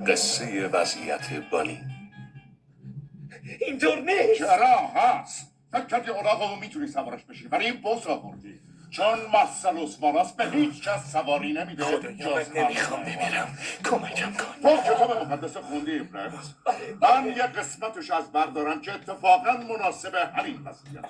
قصه وضعیت بانی. اینطور نیست. چرا هست؟ فکر کردی اولاغو میتونی سوارش بشی ولی این بز آوردی چون ماسل اسماناس به هیچ کس سواری نمیده. خدایا من نمیخوام بمیرم، کمکم کن. تو کتاب مقدس خوندی ابراهیم؟ من یه قسمتش از بردارم که اتفاقا مناسب همین وضعیته.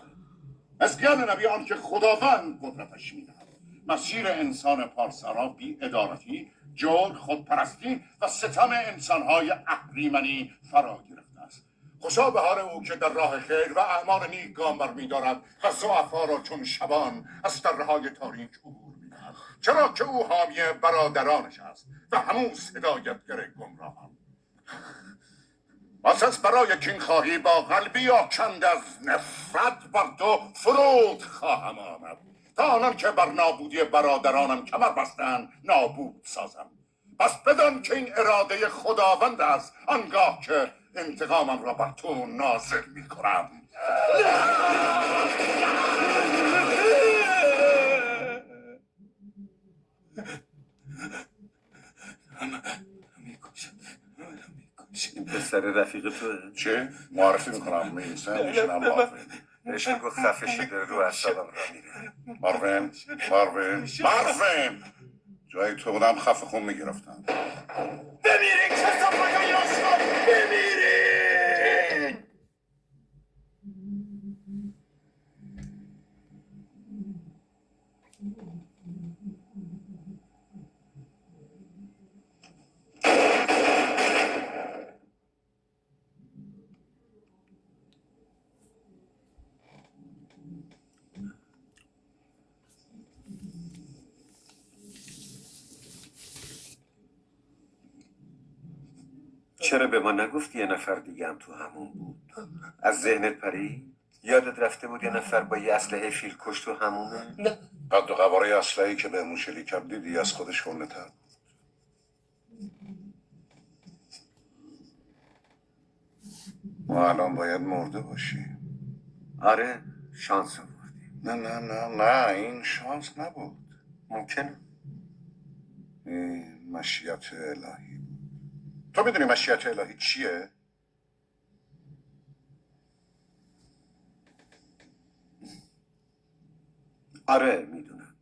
از گیان نبی آن که خداوند قدرتش میدهد. مسیر انسان پارسا بی ادارتی، جور، خودپرستی و ستم انسانهای اهریمنی فرا گرفته است. خوشا به حال او که در راه خیر و اعمال نیک گام برمی‌دارد و ضعفا را چون شبان از دره‌های تاریک عبور می‌دهد، چرا که او حامی برادرانش است و هموز هدایتگر گمراهان. پس برای کینخواهی با قلبی آکند از نفرت بر تو فرود خواهم آمد تا آنان که بر نابودی برادرانم کمر بستند نابود سازم. پس بدان که این اراده خداوند است آنگاه که انتقامم را بر تو نازل می کنم. این پسر رفیق توه؟ چه؟ معرفی میکنم میسن میشنم ماروین. بهش بگو خفه شده رو اعصابم را میره. ماروین جای تو بودم خفه خون میگرفتم. بمیرین کسافت یاشان، بمیرین. چرا به ما نگفتی یه نفر دیگه هم تو همون بود؟ از ذهنت پری؟ یادت رفته بود یه نفر با یه اسلحه فیل کش تو همونه؟ نه. قد و قواره اسلحه‌ای که به موشلی کرد دیدی از خودش خونتر. ما الان باید مرده باشیم. آره شانس آوردی. نه این شانس نبود. ممکنه. این مشیت الهی بود. تو میدونی مشیت الهی چیه؟ آره میدونم.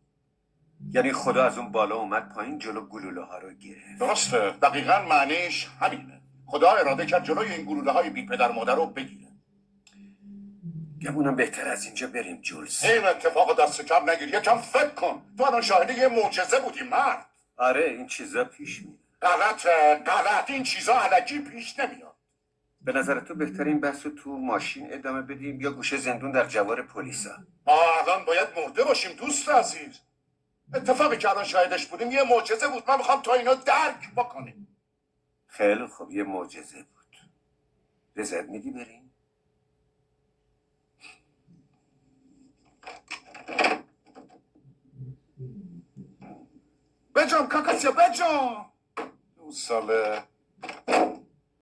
یعنی خدا از اون بالا اومد پایین جلو گلوله ها رو گرفت. درسته، دقیقا معنیش همینه. خدا اراده کرد جلوی این گلوله های بی پدر مادر رو بگیره. گمونم بهتر از اینجا بریم جولز. این اتفاق دست کم نگیر، یکم فکر کن. تو الان شاهد یه معجزه بودی مرد. آره این چیزا پیش میاد. غلط این چیزا علکی پیش نمیاد. به نظر تو بهترین بحث رو تو ماشین ادامه بدیم یا گوشه زندون در جوار پلیسا؟ ما الان باید مرده باشیم دوست عزیز. اتفاقی که الان شاهدش بودیم یه معجزه بود. من میخوام تا اینو درک بکنیم. خیلی خوب یه معجزه بود. رضایت میدی بریم؟ بجام کاکاسیا بجام. اون ساله